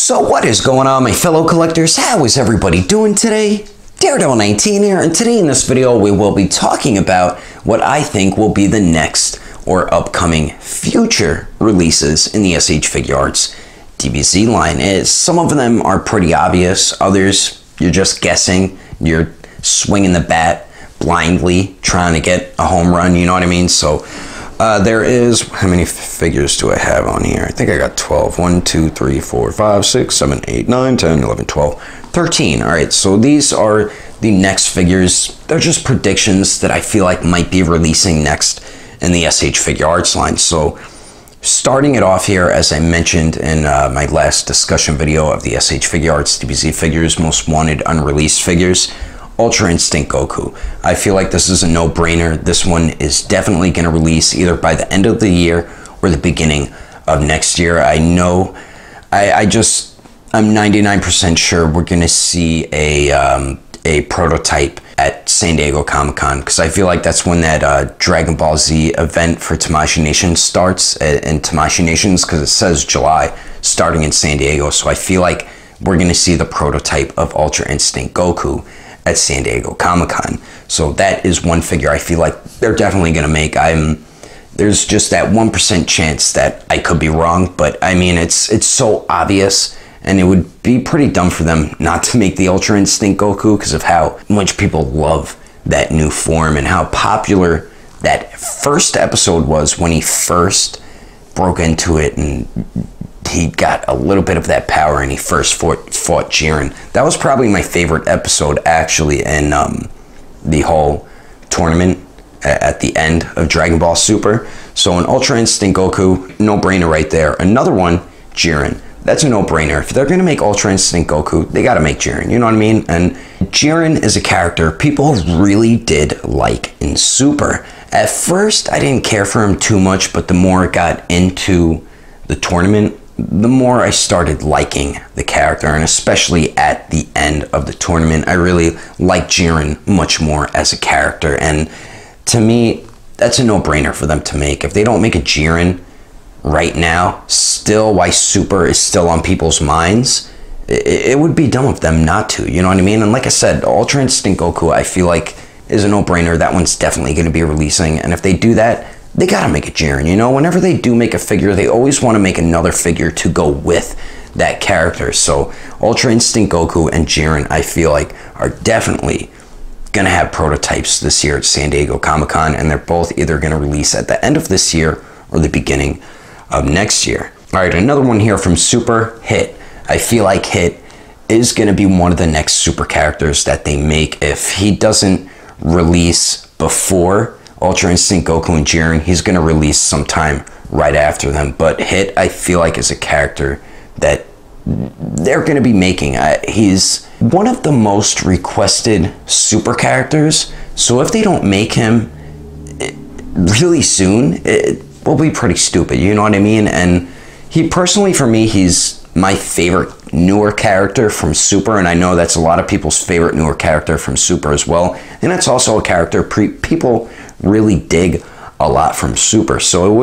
So what is going on, my fellow collectors? How is everybody doing today? Daredevil19 here, and today in this video we will be talking about what I think will be the next or upcoming future releases in the SH Figuarts DBZ line. Some of them are pretty obvious, others you're just guessing, you're swinging the bat blindly trying to get a home run, you know what I mean? So there is, how many figures do I have on here? I think I got 12. 1, 2, 3, 4, 5, 6, 7, 8, 9, 10, 11, 12, 13. All right, so these are the next figures. They're just predictions that I feel like might be releasing next in the SH Figuarts line. So starting it off here, as I mentioned in my last discussion video of the SH Figuarts DBZ Figures Most Wanted Unreleased Figures, Ultra Instinct Goku. I feel like this is a no-brainer. This one is definitely going to release either by the end of the year or the beginning of next year. I know, I'm 99% sure we're going to see a prototype at San Diego Comic-Con, because I feel like that's when that Dragon Ball Z event for Tamashii Nation starts in Tamashii Nations, because it says July, starting in San Diego. So I feel like we're going to see the prototype of Ultra Instinct Goku at San Diego Comic-Con. So that is one figure I feel like they're definitely going to make. There's just that 1% chance that I could be wrong, but I mean, it's so obvious, and it would be pretty dumb for them not to make the Ultra Instinct Goku because of how much people love that new form and how popular that first episode was when he first broke into it and he got a little bit of that power and he first fought Jiren. That was probably my favorite episode, actually, in the whole tournament at the end of Dragon Ball Super. So an Ultra Instinct Goku, no-brainer right there. Another one, Jiren. That's a no-brainer. If they're going to make Ultra Instinct Goku, they got to make Jiren, you know what I mean? And Jiren is a character people really did like in Super. At first, I didn't care for him too much, but the more it got into the tournament, the more I started liking the character, and especially at the end of the tournament, I really liked Jiren much more as a character. And to me, that's a no-brainer for them to make. If they don't make a Jiren right now, still why Super is still on people's minds, it would be dumb of them not to, you know what I mean? And like I said, Ultra Instinct Goku, I feel like, is a no-brainer. That one's definitely going to be releasing, and if they do that, they gotta make a Jiren, you know? Whenever they do make a figure, they always want to make another figure to go with that character. So Ultra Instinct Goku and Jiren, I feel like, are definitely gonna have prototypes this year at San Diego Comic-Con, and they're both either gonna release at the end of this year or the beginning of next year. All right, another one here from Super, Hit. I feel like Hit is gonna be one of the next Super characters that they make. If he doesn't release before Ultra Instinct Goku and Jiren, he's going to release sometime right after them. But Hit, I feel like, is a character that they're going to be making. He's one of the most requested Super characters, so if they don't make him really soon, it will be pretty stupid, you know what I mean? And he, personally, for me, he's my favorite newer character from Super, and I know that's a lot of people's favorite newer character from Super as well, and that's also a character people really dig a lot from Super. So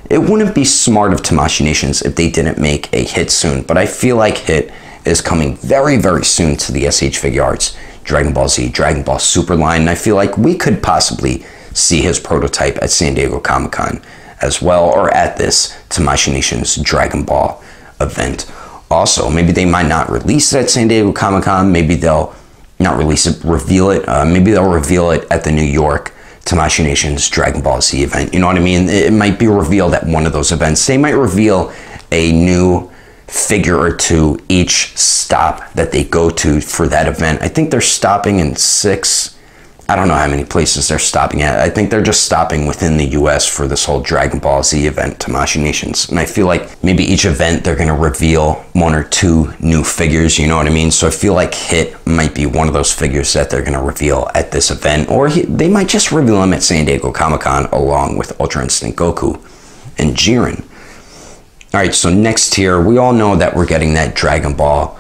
it wouldn't be smart of Tamashii Nations if they didn't make a Hit soon, but I feel like Hit is coming very, very soon to the SH Figuarts Dragon Ball Z, Dragon Ball Super line, and I feel like we could possibly see his prototype at San Diego Comic-Con as well, or at this Tamashii Nations Dragon Ball event. Also, maybe they might not release it at San Diego Comic-Con, maybe they'll not release it, reveal it, maybe they'll reveal it at the New York Tamashii Nations Dragon Ball Z event, you know what I mean? It might be revealed at one of those events. They might reveal a new figure or two each stop that they go to for that event. I think they're stopping in 6, I don't know how many places they're stopping at. I think they're just stopping within the US for this whole Dragon Ball Z event, Tamashii Nations. And I feel like maybe each event they're going to reveal 1 or 2 new figures, you know what I mean? So I feel like Hit might be one of those figures that they're going to reveal at this event, or they might just reveal him at San Diego Comic-Con along with Ultra Instinct Goku and Jiren. All right, so next here, we all know that we're getting that Dragon Ball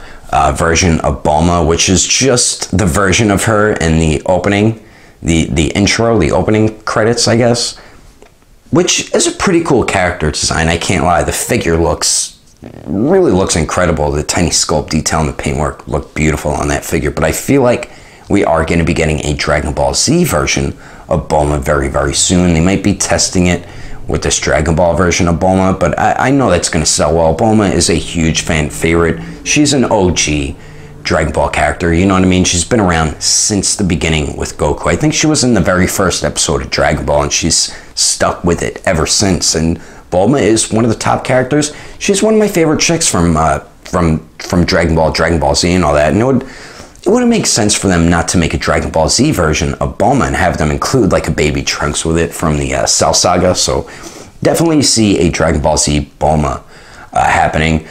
version of Bulma, which is just the version of her in the opening, the intro, the opening credits, I guess, which is a pretty cool character design. I can't lie, the figure looks really looks incredible. The tiny sculpt detail and the paintwork look beautiful on that figure. But I feel like we are going to be getting a Dragon Ball Z version of Bulma very, very soon. They might be testing it with this Dragon Ball version of Bulma, but I know that's going to sell well. Bulma is a huge fan favorite. She's an OG Dragon Ball character, you know what I mean? She's been around since the beginning with Goku. I think she was in the very first episode of Dragon Ball, and she's stuck with it ever since. And Bulma is one of the top characters. She's one of my favorite chicks from Dragon Ball Z and all that. And it wouldn't make sense for them not to make a Dragon Ball Z version of Bulma and have them include like a baby Trunks with it from the Cell Saga. So definitely see a Dragon Ball Z Bulma happening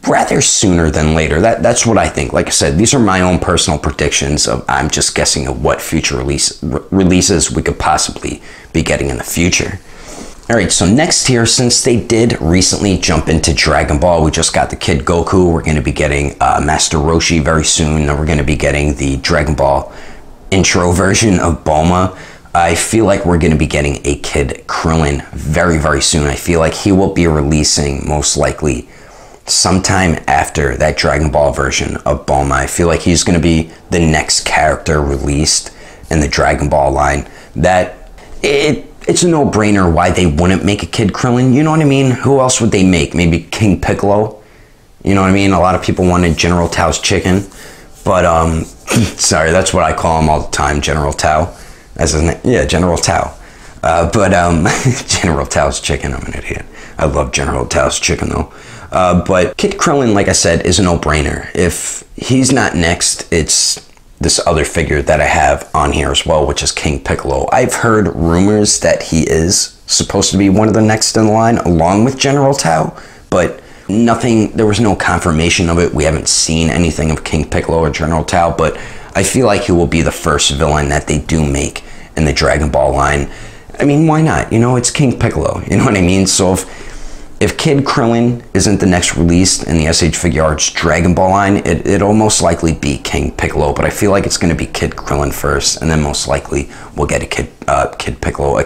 rather sooner than later. That's what I think. Like I said, these are my own personal predictions. I'm just guessing of what future releases we could possibly be getting in the future. Alright, so next here, since they did recently jump into Dragon Ball, we just got the Kid Goku. We're going to be getting Master Roshi very soon. Then we're going to be getting the Dragon Ball intro version of Bulma. I feel like we're going to be getting a Kid Krillin very, very soon. I feel like he will be releasing most likely sometime after that Dragon Ball version of Bulma. I feel like he's going to be the next character released in the Dragon Ball line. It's a no-brainer why they wouldn't make a Kid Krillin. You know what I mean? Who else would they make? Maybe King Piccolo? You know what I mean? A lot of people wanted General Tao's chicken. But, sorry, that's what I call him all the time, General Tao. That's his name. Yeah, General Tao. General Tao's chicken, I'm an idiot. I love General Tao's chicken, though. But Kid Krillin, like I said, is a no-brainer. If he's not next, it's this other figure that I have on here as well, which is King Piccolo. I've heard rumors that he is supposed to be one of the next in line along with General Tao, but there was no confirmation of it. We haven't seen anything of King Piccolo or General Tao, but I feel like he will be the first villain that they do make in the Dragon Ball line. I mean, why not? You know, it's King Piccolo, you know what I mean? So if Kid Krillin isn't the next release in the SH Figuarts Dragon Ball line, it'll most likely be King Piccolo, but I feel like it's going to be Kid Krillin first, and then most likely we'll get a King Piccolo.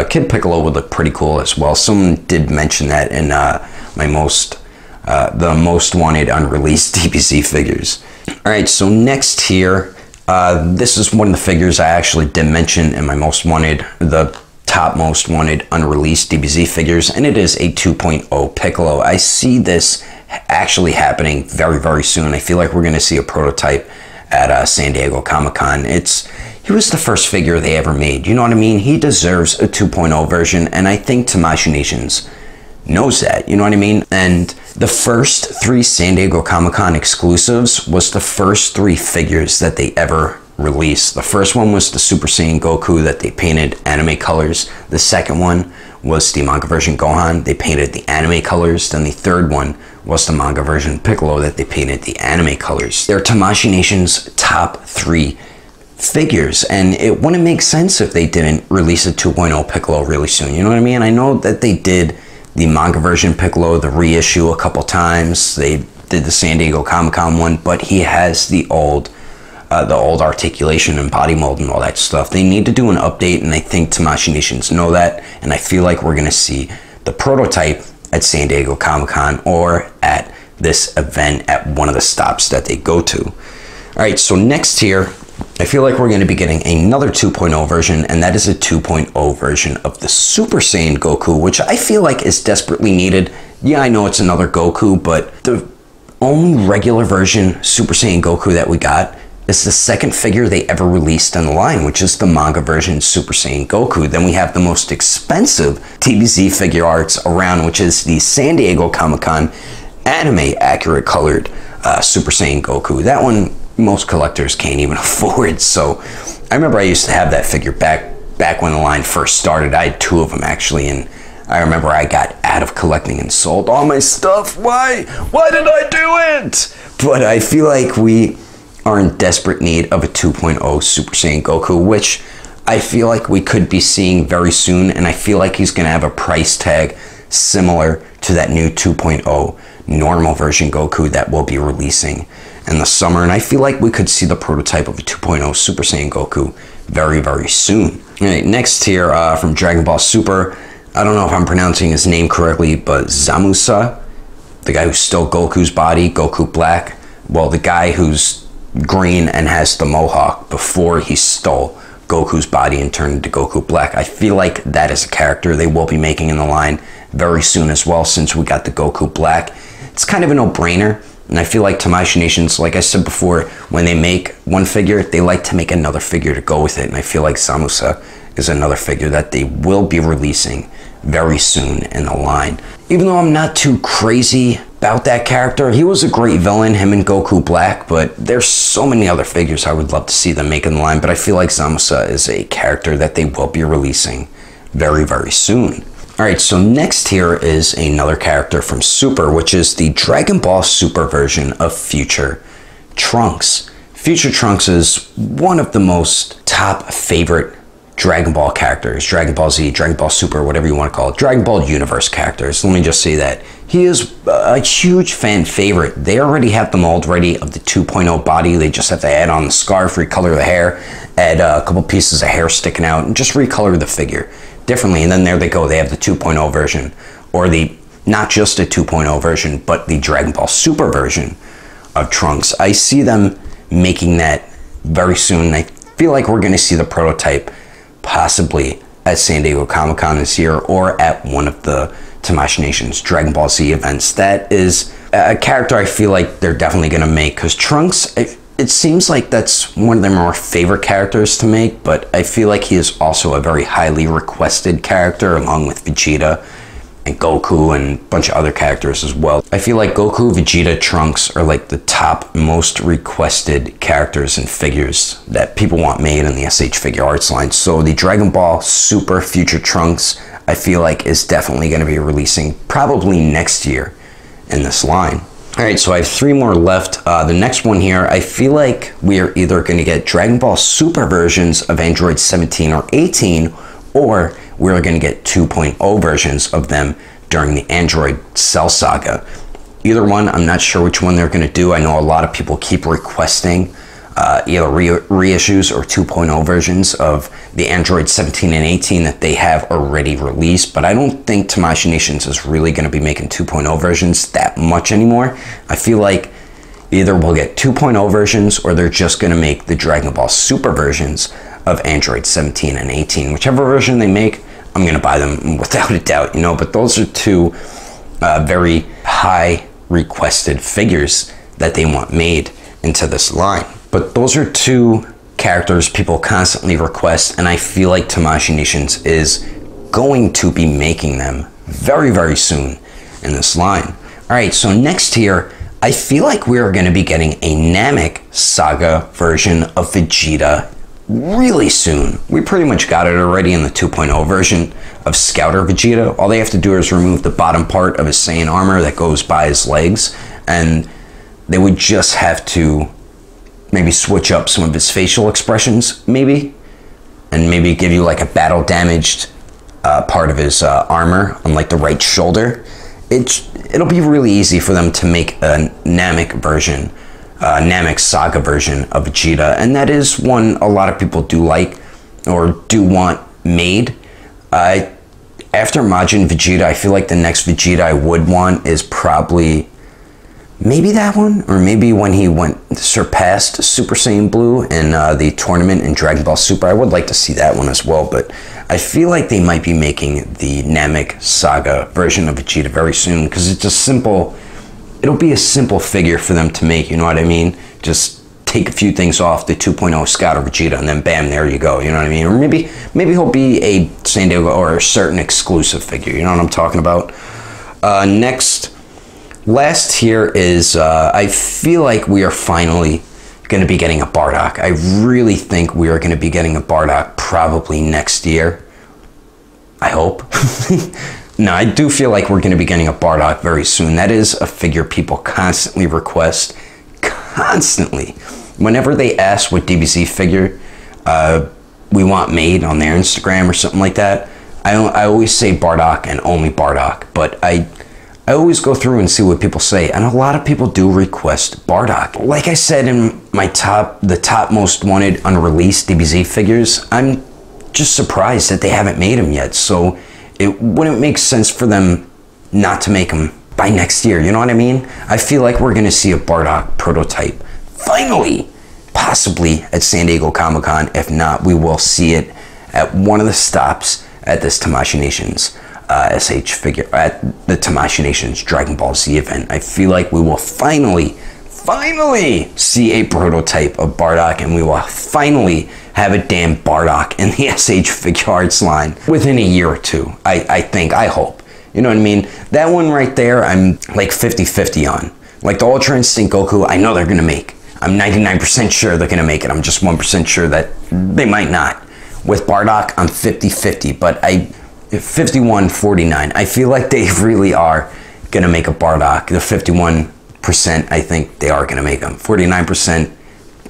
Kid Piccolo would look pretty cool as well. Someone did mention that in the most wanted unreleased DBZ figures. Alright, so next here, this is one of the figures I actually did mention in my most wanted, the top most wanted unreleased DBZ figures, and it is a 2.0 Piccolo. I see this actually happening very, very soon. I feel like we're going to see a prototype at San Diego Comic-Con. He was the first figure they ever made. You know what I mean? He deserves a 2.0 version, and I think Tamashii Nations knows that. You know what I mean? And the first 3 San Diego Comic-Con exclusives was the first 3 figures that they ever released. The first one was the Super Saiyan Goku that they painted anime colors. The second one was the manga version Gohan. They painted the anime colors. Then the third one was the manga version Piccolo that they painted the anime colors. They're Tamashii Nation's top 3 figures, and it wouldn't make sense if they didn't release a 2.0 Piccolo really soon. You know what I mean? I know that they did the manga version Piccolo, the reissue, a couple times. They did the San Diego Comic-Con one, but he has the old articulation and body mold and all that stuff. They need to do an update, and I think Tamashii Nations know that, and I feel like we're going to see the prototype at San Diego Comic-Con or at this event at one of the stops that they go to. Alright, so next here, I feel like we're going to be getting another 2.0 version, and that is a 2.0 version of the Super Saiyan Goku, which I feel like is desperately needed. Yeah, I know it's another Goku, but the only regular version Super Saiyan Goku that we got is the second figure they ever released in the line, which is the manga version Super Saiyan Goku. Then we have the most expensive DBZ Figuarts around, which is the San Diego Comic-Con anime accurate colored Super Saiyan Goku. That one most collectors can't even afford. So I remember I used to have that figure back when the line first started. I had 2 of them actually, and I remember I got out of collecting and sold all my stuff. Why did I do it? But I feel like we are in desperate need of a 2.0 Super Saiyan Goku, which I feel like we could be seeing very soon, and I feel like he's going to have a price tag similar to that new 2.0 normal version Goku that we'll be releasing in the summer, and I feel like we could see the prototype of a 2.0 Super Saiyan Goku very, very soon. All right, next here from Dragon Ball Super, I don't know if I'm pronouncing his name correctly, but Zamusa, the guy who stole Goku's body, Goku Black. Well, the guy who's green and has the mohawk before he stole Goku's body and turned into Goku Black. I feel like that is a character they will be making in the line very soon as well, since we got the Goku Black. It's kind of a no-brainer, and I feel like Tamashii Nations, like I said before, when they make one figure, they like to make another figure to go with it, and I feel like Zamusa is another figure that they will be releasing very soon in the line. Even though I'm not too crazy about that character, he was a great villain, him and Goku Black, but there's so many other figures I would love to see them make in the line, but I feel like Zamusa is a character that they will be releasing very, very soon. Alright, so next here is another character from Super, which is the Dragon Ball Super version of Future Trunks. Future Trunks is one of the most top favorite Dragon Ball characters, Dragon Ball Z, Dragon Ball Super, whatever you want to call it, Dragon Ball Universe characters. Let me just say that. He is a huge fan favorite. They already have the mold ready of the 2.0 body. They just have to add on the scarf, recolor the hair, add a couple pieces of hair sticking out, and just recolor the figure differently. And then there they go. They have the 2.0 version, or the, not just a 2.0 version, but the Dragon Ball Super version of Trunks. I see them making that very soon. I feel like we're going to see the prototype possibly at San Diego Comic-Con this year, or at one of the Tamashii Nations Dragon Ball Z events. That is a character I feel like they're definitely going to make, because Trunks, it seems like that's one of their more favorite characters to make, but I feel like he is also a very highly requested character, along with Vegeta and Goku and a bunch of other characters as well. I feel like Goku, Vegeta, Trunks are like the top most requested characters and figures that people want made in the SH Figuarts line. So the Dragon Ball Super Future Trunks, I feel like, is definitely going to be releasing probably next year in this line. Alright, so I have 3 more left. The next one here, I feel like we are either going to get Dragon Ball Super versions of Android 17 or 18, or we're going to get 2.0 versions of them during the Android Cell Saga. Either one, I'm not sure which one they're going to do. I know a lot of people keep requesting either reissues or 2.0 versions of the Android 17 and 18 that they have already released, but I don't think Tamashii Nations is really going to be making 2.0 versions that much anymore. I feel like either we'll get 2.0 versions, or they're just going to make the Dragon Ball Super versions of Android 17 and 18. Whichever version they make, I'm going to buy them without a doubt, you know, but those are two very high requested figures that they want made into this line. But those are two characters people constantly request, and I feel like Tamashii Nations is going to be making them very, very soon in this line. Alright, so next here, I feel like we are going to be getting a Namek Saga version of Vegeta really soon. We pretty much got it already in the 2.0 version of Scouter Vegeta. All they have to do is remove the bottom part of his Saiyan armor that goes by his legs, and they would just have to maybe switch up some of his facial expressions, maybe, and maybe give you like a battle damaged part of his armor on like the right shoulder. It'll be really easy for them to make a Namek version, Namek Saga version of Vegeta, and that is one a lot of people do like or do want made. After Majin Vegeta, I feel like the next Vegeta I would want is probably maybe that one, or maybe when he surpassed Super Saiyan Blue in the tournament in Dragon Ball Super. I would like to see that one as well, but I feel like they might be making the Namek Saga version of Vegeta very soon, because it's just simple. It'll be a simple figure for them to make, you know what I mean? Just take a few things off the 2.0 Scouter Vegeta, and then bam, there you go, you know what I mean? Or maybe he'll be a San Diego or a certain exclusive figure, you know what I'm talking about? Last here is, I feel like we are finally going to be getting a Bardock. I really think we are going to be getting a Bardock probably next year. I hope. No, I do feel like we're going to be getting a Bardock very soon. That is a figure people constantly request. Constantly. Whenever they ask what DBZ figure we want made on their Instagram or something like that, I always say Bardock and only Bardock. But I always go through and see what people say, and a lot of people do request Bardock. Like I said in my the top most wanted unreleased DBZ figures, I'm just surprised that they haven't made them yet. So it wouldn't make sense for them not to make them by next year, you know what I mean? I feel like we're gonna see a Bardock prototype finally, possibly at San Diego Comic-Con. If not, we will see it at one of the stops at this Tamashii Nations SH figure, at the Tamashii Nations Dragon Ball Z event. I feel like we will finally see a prototype of Bardock, and we will finally have a damn Bardock in the SH Figuarts line within a year or two. I hope. You know what I mean? That one right there, I'm like 50-50 on. Like the Ultra Instinct Goku, I know they're gonna make. I'm 99% sure they're gonna make it. I'm just 1% sure that they might not. With Bardock, I'm 50-50, but 51-49. I feel like they really are gonna make a Bardock. The 51%, I think they are gonna make them. 49%,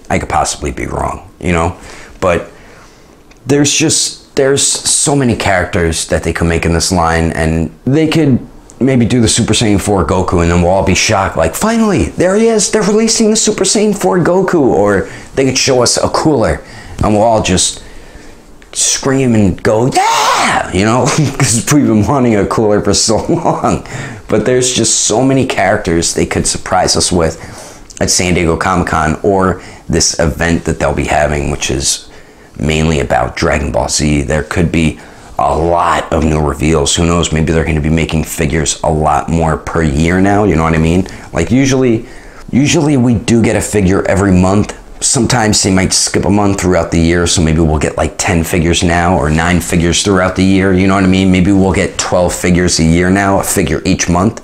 I could possibly be wrong, you know? But there's so many characters that they could make in this line, and they could maybe do the Super Saiyan 4 Goku, and then we'll all be shocked, like, finally, there he is, they're releasing the Super Saiyan 4 Goku. Or they could show us a cooler, and we'll all just scream and go, yeah, you know, because we've been wanting a cooler for so long. But there's just so many characters they could surprise us with at San Diego Comic-Con, or this event that they'll be having, which is mainly about Dragon Ball Z. There could be a lot of new reveals. Who knows, maybe they're going to be making figures a lot more per year now, you know what I mean? Like usually we do get a figure every month. Sometimes they might skip a month throughout the year, so maybe we'll get like 10 figures now, or 9 figures throughout the year, you know what I mean? Maybe we'll get 12 figures a year now, a figure each month.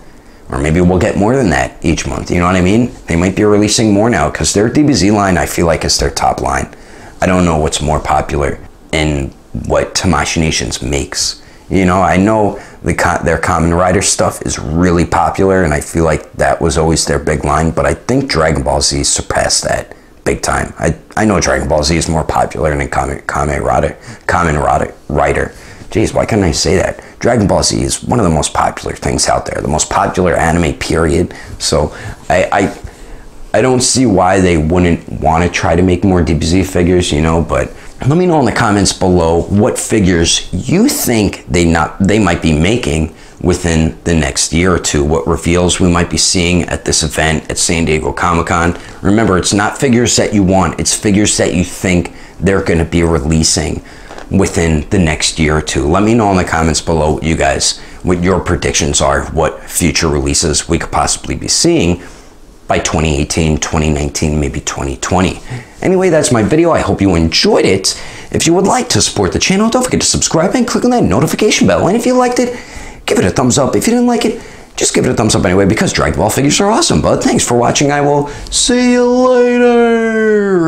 Or maybe we'll get more than that each month, you know what I mean? They might be releasing more now, because their DBZ line, I feel like, is their top line. I don't know what's more popular in what Tamashii Nations makes. You know, I know their Kamen Rider stuff is really popular, and I feel like that was always their big line, but I think Dragon Ball Z surpassed that big time. I know Dragon Ball Z is more popular than Kamen Rider. Jeez, why couldn't I say that? Dragon Ball Z is one of the most popular things out there, the most popular anime, period. So I don't see why they wouldn't want to try to make more DBZ figures, you know, but let me know in the comments below what figures you think they might be making within the next year or two, what reveals we might be seeing at this event at San Diego Comic-Con. Remember, it's not figures that you want, it's figures that you think they're going to be releasing within the next year or two. Let me know in the comments below, you guys, what your predictions are, what future releases we could possibly be seeing by 2018, 2019, maybe 2020. Anyway, that's my video. I hope you enjoyed it. If you would like to support the channel, don't forget to subscribe and click on that notification bell. And if you liked it, give it a thumbs up. If you didn't like it, just give it a thumbs up anyway, because Dragon Ball figures are awesome. But thanks for watching. I will see you later.